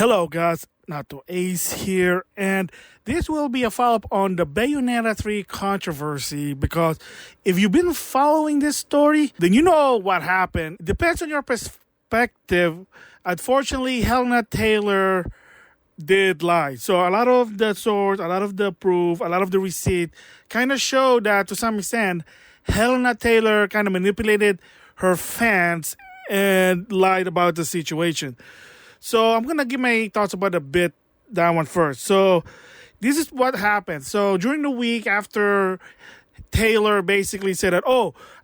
Hello guys, NautoAisDx here, and this will be a follow-up on the Bayonetta 3 controversy, because if you've been following this story, then you know what happened. It depends on your perspective. Unfortunately, Helena Taylor did lie. So a lot of the source, a lot of the proof, a lot of the receipt kind of show that to some extent, Helena Taylor kind of manipulated her fans and lied about the situation. So I'm going to give my thoughts about that one first. So this is what happened. So during the week after Taylor basically said that,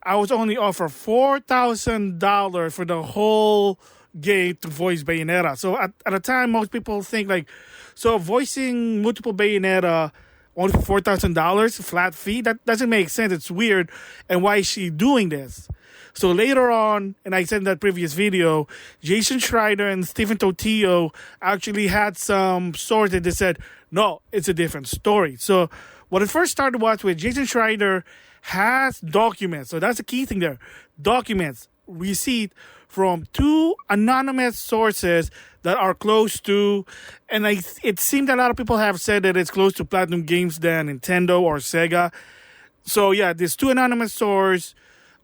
I was only offered $4,000 for the whole game to voice Bayonetta. So at the time, most people think voicing multiple Bayonetta only for $4,000 flat fee, that doesn't make sense. It's weird. And why is she doing this? So later on, and I said in that previous video, Jason Schreier and Stephen Totillo actually had some sources that said, no, it's a different story. So what it first started was with Jason Schreier has documents. So that's the key thing there. Documents, receipt from two anonymous sources that are close to, and it seemed a lot of people have said that it's close to Platinum Games than Nintendo or Sega. So yeah, these two anonymous sources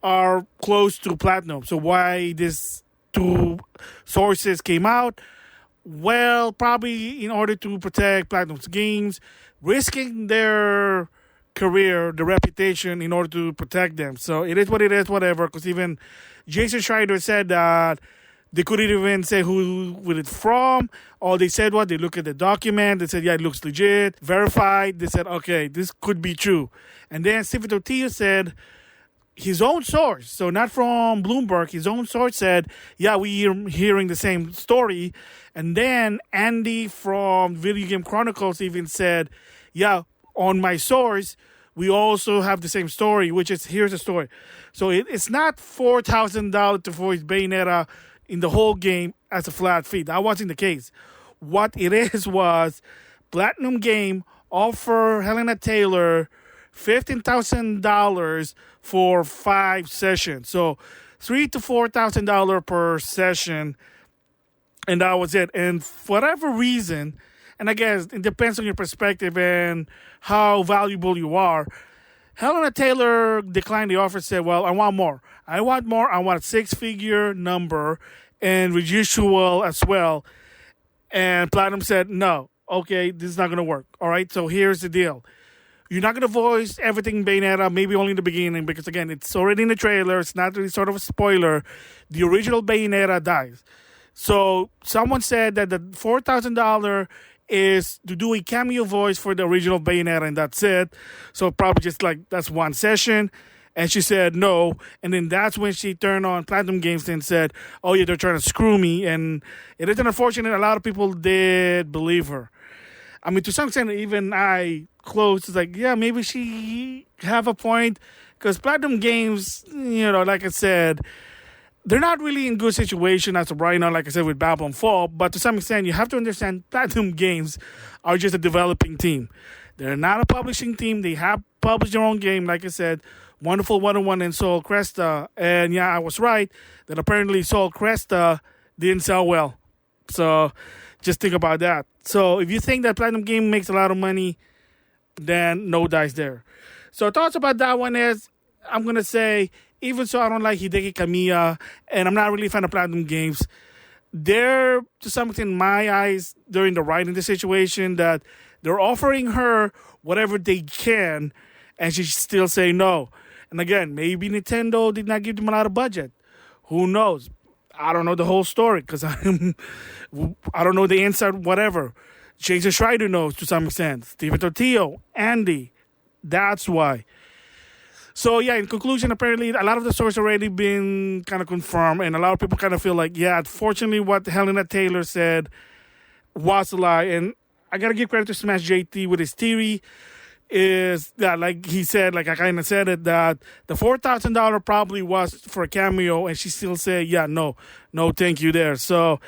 are close to Platinum. So why these two sources came out? Well, probably in order to protect Platinum's games, risking their career, the reputation, in order to protect them. So it is what it is, whatever. Because even Jason Schreier said that they couldn't even say who it's from. All they said was they look at the document. They said, yeah, it looks legit, verified. They said, okay, this could be true. And then Stephen Totillo said, his own source, so not from Bloomberg, his own source said, yeah, we're hearing the same story. And then Andy from Video Game Chronicles even said, yeah, on my source, we also have the same story, which is, here's the story. So it's not $4,000 to voice Bayonetta in the whole game as a flat fee. That wasn't the case. What it is was Platinum Game offer Helena Taylor $15,000 for 5 sessions. So $3,000 to $4,000 per session. And that was it. And for whatever reason, and I guess it depends on your perspective and how valuable you are, Helena Taylor declined the offer, said, well, I want more. I want a 6-figure number and residual as well. And Platinum said, no, okay, this is not going to work. All right, so here's the deal. You're not going to voice everything Bayonetta, maybe only in the beginning, because, again, it's already in the trailer. It's not really sort of a spoiler. The original Bayonetta dies. So someone said that the $4,000 is to do a cameo voice for the original Bayonetta, and that's it. So probably just that's one session. And she said no. And then that's when she turned on Platinum Games and said, oh, yeah, they're trying to screw me. And it is unfortunate. A lot of people did believe her. I mean, to some extent, even I close. It's yeah, maybe she have a point, because Platinum Games, like I said, they're not really in good situation as of right now, like I said, with Babylon Fall. But to some extent, you have to understand Platinum Games are just a developing team. They're not a publishing team. They have published their own game, like I said, Wonderful 101 and Soul Cresta. And yeah, I was right that apparently Soul Cresta didn't sell well. So just think about that. So if you think that Platinum Game makes a lot of money, then no dice there. So thoughts about that one is, I'm going to say, even so I don't like Hideki Kamiya, and I'm not really a fan of Platinum Games, they're, to some extent, in my eyes, they're in the right in the situation that they're offering her whatever they can, and she still say no. And again, maybe Nintendo did not give them a lot of budget. Who knows? I don't know the whole story, because I don't know the inside, whatever. Jason Schreier knows to some extent. Stephen Totillo, Andy. That's why. So, yeah, in conclusion, apparently a lot of the sources already been kind of confirmed, and a lot of people kind of feel unfortunately what Helena Taylor said was a lie. And I got to give credit to Smash JT with his theory is that, like he said, like I kind of said it, that the $4,000 probably was for a cameo, and she still said, yeah, no, thank you there. So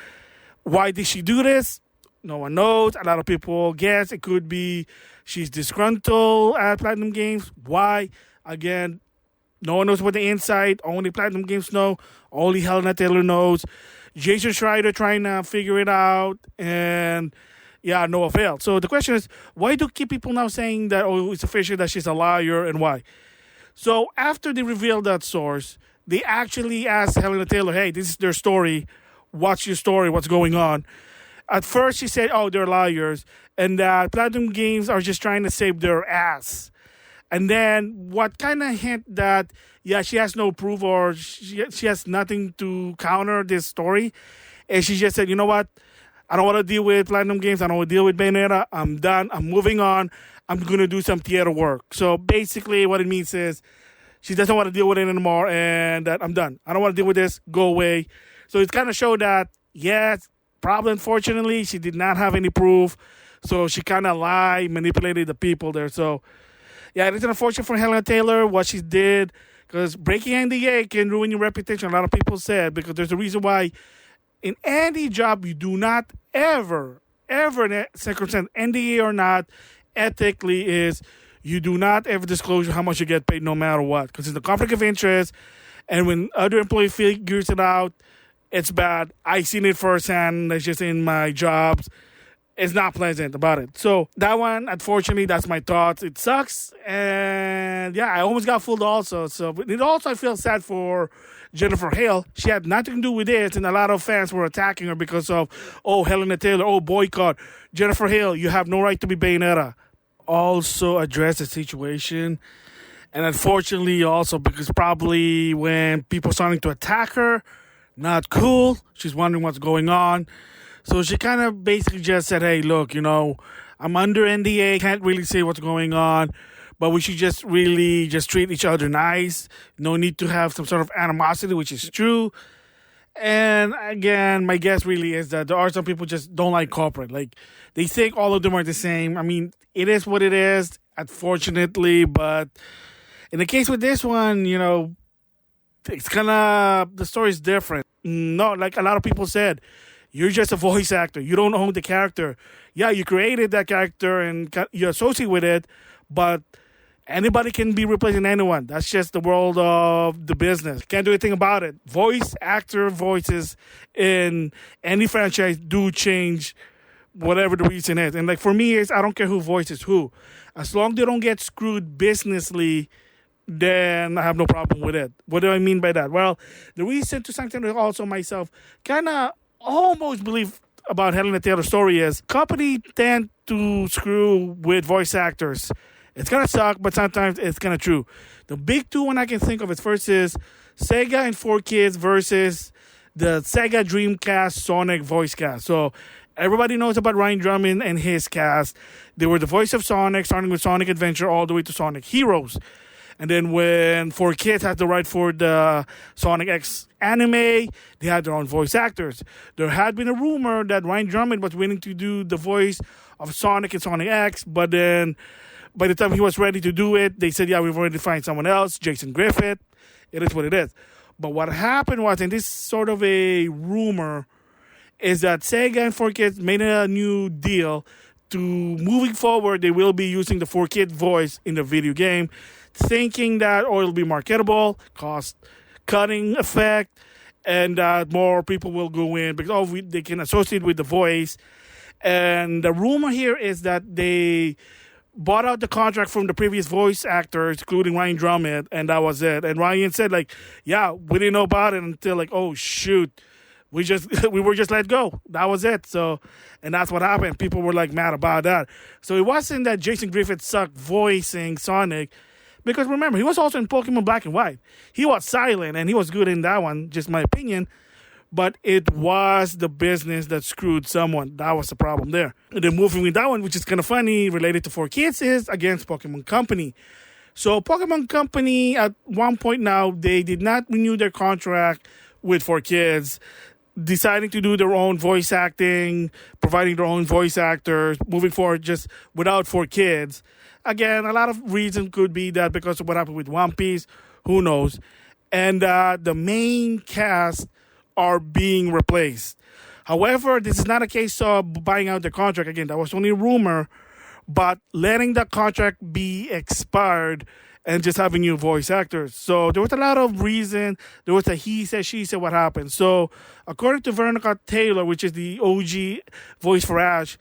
why did she do this? No one knows. A lot of people guess it could be she's disgruntled at Platinum Games. Why? Again, no one knows what the inside. Only Platinum Games know. Only Helena Taylor knows. Jason Schreider trying to figure it out, and yeah, no avail. So the question is, why do keep people now saying that, oh, it's official that she's a liar, and why? So after they revealed that source, they actually asked Helena Taylor, hey, this is their story. What's your story? What's going on? At first, she said, oh, they're liars, and that Platinum Games are just trying to save their ass. And then what kind of hint that, yeah, she has no proof or she has nothing to counter this story. And she just said, you know what? I don't want to deal with Platinum Games. I don't want to deal with Bayonetta. I'm done. I'm moving on. I'm going to do some theater work. So basically what it means is she doesn't want to deal with it anymore and that I'm done. I don't want to deal with this. Go away. So it's kind of showed that, yes, probably unfortunately, she did not have any proof. So she kind of lied, manipulated the people there. So yeah, it is unfortunate for Helena Taylor what she did, because breaking NDA can ruin your reputation. A lot of people said, because there's a reason why in any job you do not ever, in circumstance, NDA or not, ethically is you do not ever disclose how much you get paid no matter what, because it's a conflict of interest, and when other employee figures it out, it's bad. I seen it firsthand. It's just in my jobs. It's not pleasant about it. So that one, unfortunately, that's my thoughts. It sucks. And yeah, I almost got fooled also. So it also, I feel sad for Jenifer Hale. She had nothing to do with this. And a lot of fans were attacking her because of, oh, Helena Taylor, oh, boycott. Jenifer Hale, you have no right to be Bayonetta. Also address the situation. And unfortunately also because probably when people starting to attack her, not cool. She's wondering what's going on. So she kind of basically just said, hey, look, I'm under NDA, can't really say what's going on, but we should just really just treat each other nice. No need to have some sort of animosity, which is true. And again, my guess really is that there are some people just don't like corporate. Like, they think all of them are the same. I mean, it is what it is, unfortunately, but in the case with this one, it's the story's different. No, like a lot of people said, you're just a voice actor. You don't own the character. Yeah, you created that character and you associate with it, but anybody can be replacing anyone. That's just the world of the business. Can't do anything about it. Voice actor voices in any franchise do change, whatever the reason is. And like for me, I don't care who voices who. As long as they don't get screwed businessly, then I have no problem with it. What do I mean by that? Well, the reason to something that also myself kind of almost believe about Helena Taylor's story is companies tend to screw with voice actors. It's going to suck, but sometimes it's kind of true. The big two one I can think of is first is Sega and 4Kids versus the Sega Dreamcast Sonic voice cast. So everybody knows about Ryan Drummond and his cast. They were the voice of Sonic, starting with Sonic Adventure all the way to Sonic Heroes. And then when 4Kids had the right for the Sonic X anime, they had their own voice actors. There had been a rumor that Ryan Drummond was willing to do the voice of Sonic and Sonic X, but then by the time he was ready to do it, they said, yeah, we've already found someone else, Jason Griffith. It is what it is. But what happened was, and this is sort of a rumor, is that Sega and 4Kids made a new deal to moving forward, they will be using the 4Kids voice in the video game, thinking that it'll be marketable, cost-cutting effect, and that more people will go in because they can associate with the voice. And the rumor here is that they bought out the contract from the previous voice actors, including Ryan Drummond, and that was it. And Ryan said, yeah, we didn't know about it until oh, shoot. We were just let go. That was it. So, and that's what happened. People were mad about that. So it wasn't that Jason Griffith sucked voicing Sonic, because remember, he was also in Pokemon Black and White. He was silent and he was good in that one, just my opinion. But it was the business that screwed someone. That was the problem there. And then moving with that one, which is kind of funny, related to 4Kids, is against Pokemon Company. So Pokemon Company, at one point now, they did not renew their contract with 4Kids, deciding to do their own voice acting, providing their own voice actors, moving forward just without 4Kids. Again, a lot of reasons could be that because of what happened with One Piece, who knows. And the main cast are being replaced. However, this is not a case of buying out the contract. Again, that was only a rumor, but letting the contract be expired and just having new voice actors. So there was a lot of reason. There was a he said, she said, what happened. So according to Veronica Taylor, which is the OG voice for Ash,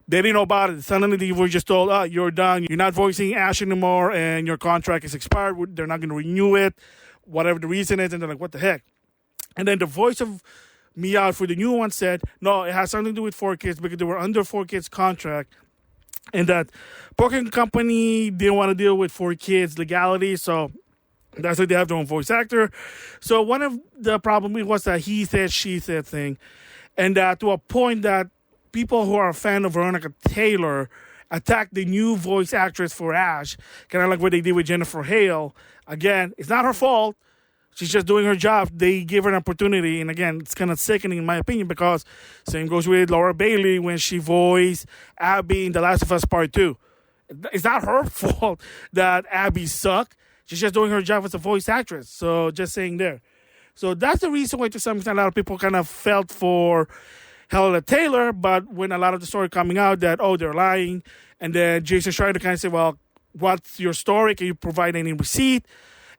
they didn't know about it. Suddenly they were just told, oh, you're done. You're not voicing Ash anymore and your contract is expired. They're not going to renew it, whatever the reason is. And they're like, what the heck? And then the voice of Meow for the new one said, no, it has something to do with 4Kids because they were under 4Kids contract. And that Pokemon Company didn't want to deal with 4Kids legality, so that's why they have their own voice actor. So one of the problems was that he said, she said thing. And to a point that people who are a fan of Veronica Taylor attacked the new voice actress for Ash, kind of like what they did with Jenifer Hale. Again, it's not her fault. She's just doing her job. They gave her an opportunity. And again, it's kind of sickening in my opinion because same goes with Laura Baily when she voiced Abby in The Last of Us Part 2. It's not her fault that Abby sucked. She's just doing her job as a voice actress. So just saying there. So that's the reason why to some extent a lot of people kind of felt for Helena Taylor. But when a lot of the story coming out that, oh, they're lying. And then Jason Schreier kind of said, well, what's your story? Can you provide any receipt?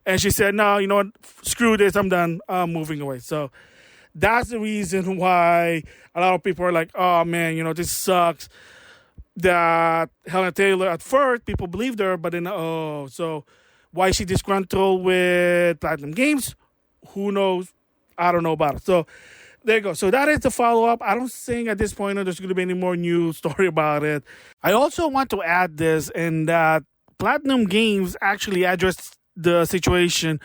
And she said, no, you know what? Screw this. I'm done. I'm moving away. So that's the reason why a lot of people are like, oh, man, you know, this sucks. That Helena Taylor, at first, people believed her. But then, so why is she disgruntled with Platinum Games? Who knows? I don't know about it. So there you go. So that is the follow-up. I don't think at this point there's going to be any more news story about it. I also want to add this in that Platinum Games actually addressed the situation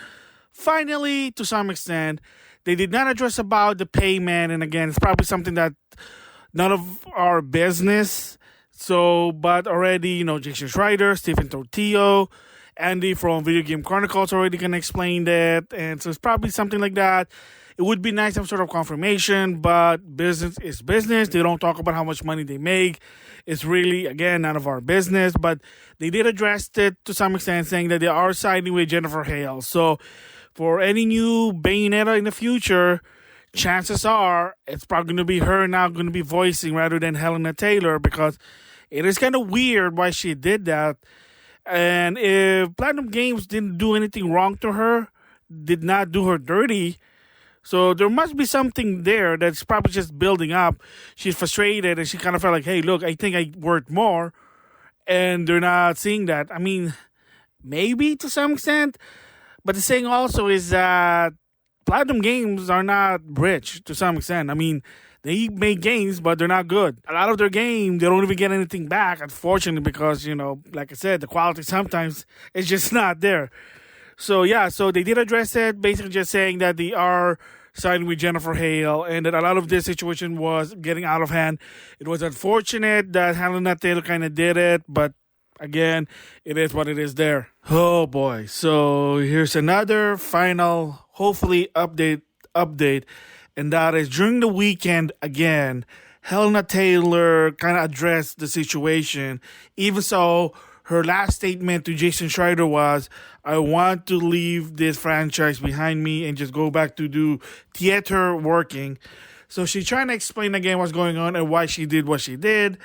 finally to some extent. They did not address about the payment, and again, it's probably something that none of our business. So, but already, you know, Jason Schreier, Stephen Tortillo, Andy from Video Game Chronicles already can explain that, and so it's probably something like that. It would be nice some sort of confirmation, but business is business. They don't talk about how much money they make. It's really, again, none of our business. But they did address it to some extent, saying that they are siding with Jenifer Hale. So for any new Bayonetta in the future, chances are it's probably going to be her now going to be voicing rather than Helena Taylor, because it is kind of weird why she did that. And if Platinum Games didn't do anything wrong to her, did not do her dirty, so there must be something there that's probably just building up. She's frustrated and she kind of felt like, hey, look, I think I worked more. And they're not seeing that. I mean, maybe to some extent. But the thing also is that Platinum Games are not rich to some extent. I mean, they make games, but they're not good. A lot of their games, they don't even get anything back, unfortunately, because, you know, like I said, the quality sometimes is just not there. So, yeah, so they did address it, basically just saying that they are siding with Jenifer Hale and that a lot of this situation was getting out of hand. It was unfortunate that Helena Taylor kind of did it, but again, it is what it is there. Oh, boy. So here's another final, hopefully, update, and that is during the weekend, again, Helena Taylor kind of addressed the situation. Even so, her last statement to Jason Schreier was, I want to leave this franchise behind me and just go back to do theater working. So she's trying to explain again what's going on and why she did what she did.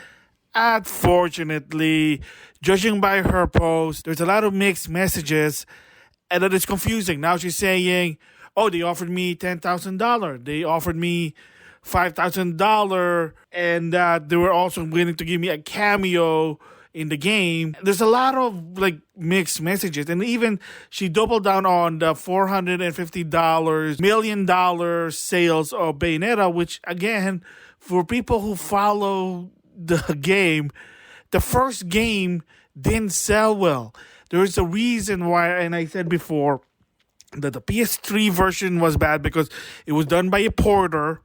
Unfortunately, judging by her post, there's a lot of mixed messages and that is confusing. Now she's saying, oh, they offered me $10,000. They offered me $5,000 and that they were also willing to give me a cameo in the game. There's a lot of like mixed messages, and even she doubled down on the $450 million sales of Bayonetta, which again, for people who follow the game, the first game didn't sell well. There's a reason why, and I said before that the PS3 version was bad because it was done by a porter,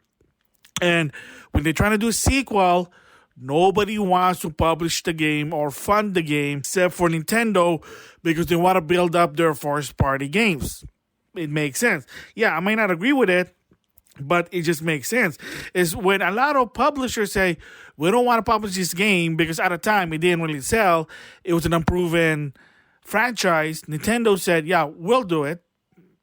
and when they're trying to do a sequel, nobody wants to publish the game or fund the game except for Nintendo because they want to build up their first-party games. It makes sense. Yeah, I might not agree with it, but it just makes sense. Is when a lot of publishers say, we don't want to publish this game because at the time it didn't really sell. It was an unproven franchise. Nintendo said, yeah, we'll do it.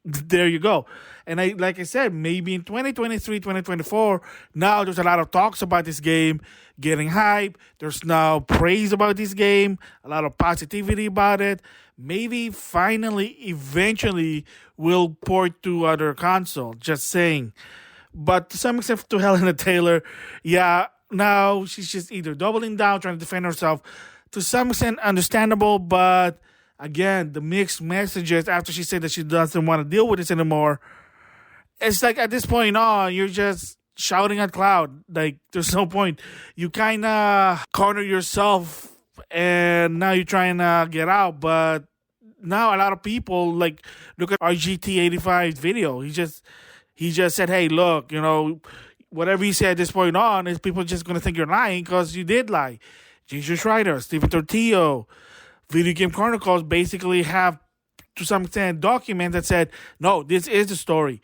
there you go. And like I said, maybe in 2023, 2024, now there's a lot of talks about this game getting hype. There's now praise about this game, a lot of positivity about it. Maybe finally, eventually, we'll port to other console. Just saying. But to some extent, to Helena Taylor, yeah, now she's just either doubling down, trying to defend herself. To some extent, understandable, but again, the mixed messages after she said that she doesn't want to deal with this anymore. It's like at this point on, you're just shouting at cloud. Like, there's no point. You kind of corner yourself and now you're trying to get out. But now a lot of people, like, look at RGT85's video. He just said, hey, look, whatever you say at this point on is people just going to think you're lying because you did lie. Jesus Ryder, Stephen Tortillo, Video Game Chronicles basically have, to some extent, documents that said, no, this is the story.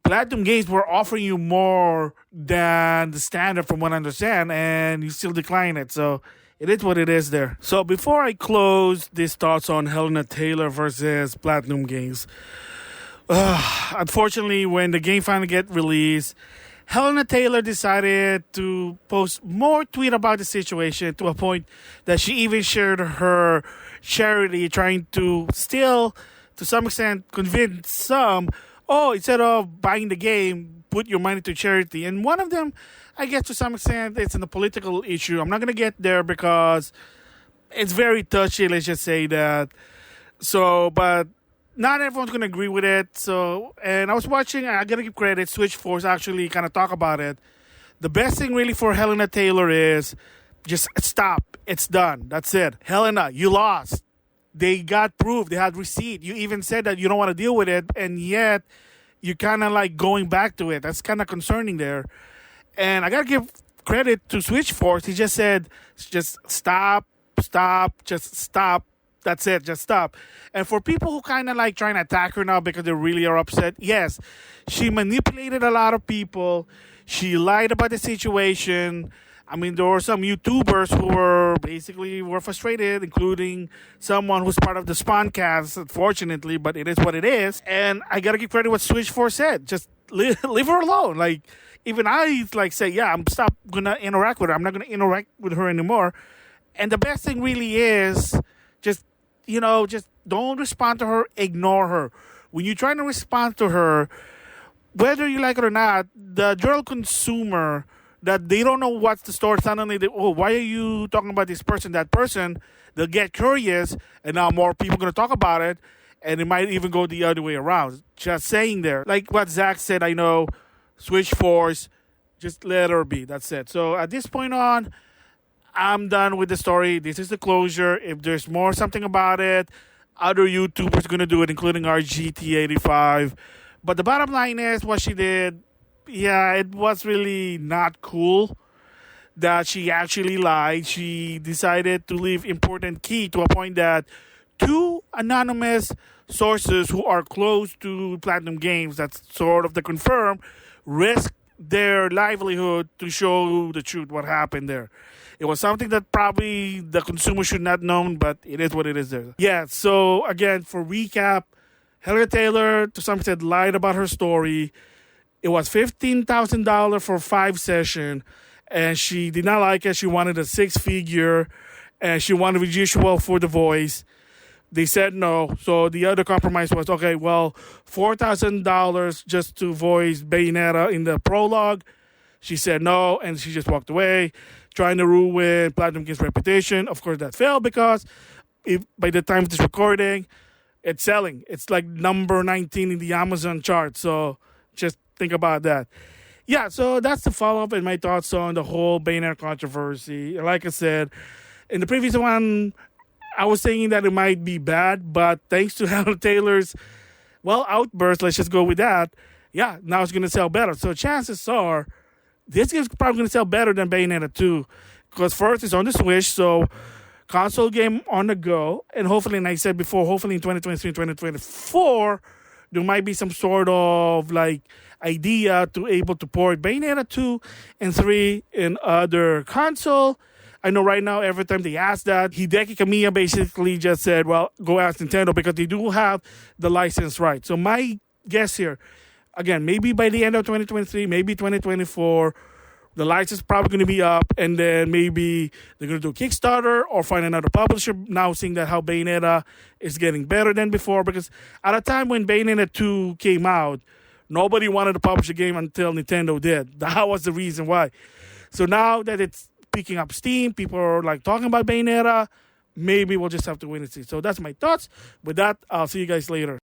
Platinum Games were offering you more than the standard from what I understand, and you still decline it. So it is what it is there. So before I close these thoughts on Helena Taylor versus Platinum Games, unfortunately, when the game finally get released, Helena Taylor decided to post more tweet about the situation to a point that she even shared her charity, trying to still, to some extent, convince some, instead of buying the game, put your money to charity. And one of them, I guess to some extent, it's in a political issue. I'm not going to get there because it's very touchy, let's just say that. So, but not everyone's going to agree with it. So, and I was watching, I got to give credit, Switch Force actually kind of talk about it. The best thing really for Helena Taylor is just stop. It's done. That's it. Helena, you lost. They got proof. They had receipt. You even said that you don't want to deal with it, and yet you're kind of like going back to it. That's kind of concerning there. And I got to give credit to Switch Force. He just said, just stop, just stop. That's it. Just stop. And for people who kind of like trying to attack her now because they really are upset, yes, she manipulated a lot of people. She lied about the situation. I mean, there were some YouTubers who were frustrated, including someone who's part of the Spawncast, unfortunately, but it is what it is. And I got to give credit what Switch Force said. Just leave her alone. Like, even I say, yeah, I'm stop going to interact with her. I'm not going to interact with her anymore. And the best thing really is just don't respond to her, ignore her. When you're trying to respond to her, whether you like it or not, the general consumer that they don't know what's the story, suddenly why are you talking about this person, that person? They'll get curious, and now more people are going to talk about it, and it might even go the other way around. Just saying there. Like what Zach said, I know, Switch Force, just let her be. That's it. So at this point on, I'm done with the story. This is the closure. If there's more something about it, other YouTubers are going to do it, including RGT85. But the bottom line is what she did, yeah, it was really not cool that she actually lied. She decided to leave important key to a point that two anonymous sources who are close to Platinum Games, that's sort of the confirm, risk their livelihood to show the truth, what happened there. It was something that probably the consumer should not know, but it is what it is there. Yeah, so again, for recap, Helena Taylor, to some extent, lied about her story. It was $15,000 for 5 sessions, and she did not like it. She wanted a 6-figure, and she wanted visual for the voice. They said no, so the other compromise was, okay, well, $4,000 just to voice Bayonetta in the prologue. She said no, and she just walked away, trying to ruin Platinum Games' reputation. Of course, that failed because by the time of this recording, it's selling. It's like number 19 in the Amazon chart, so just think about that. Yeah, so that's the follow-up and my thoughts on the whole Bayonetta controversy. Like I said, in the previous one, I was saying that it might be bad, but thanks to Helena Taylor's, outburst, let's just go with that, yeah, now it's going to sell better. So chances are, this game's probably going to sell better than Bayonetta 2, because first, it's on the Switch, so console game on the go, and hopefully, like I said before, hopefully in 2023, 2024, there might be some sort of, idea to able to port Bayonetta 2 and 3 in other console. I know right now, every time they ask that, Hideki Kamiya basically just said, well, go ask Nintendo because they do have the license right. So my guess here, again, maybe by the end of 2023, maybe 2024, the license is probably going to be up, and then maybe they're going to do a Kickstarter or find another publisher. Now seeing that how Bayonetta is getting better than before, because at a time when Bayonetta 2 came out, nobody wanted to publish a game until Nintendo did. That was the reason why. So now that it's picking up steam, people are like talking about Bayonetta, maybe we'll just have to wait and see. So that's my thoughts. With that, I'll see you guys later.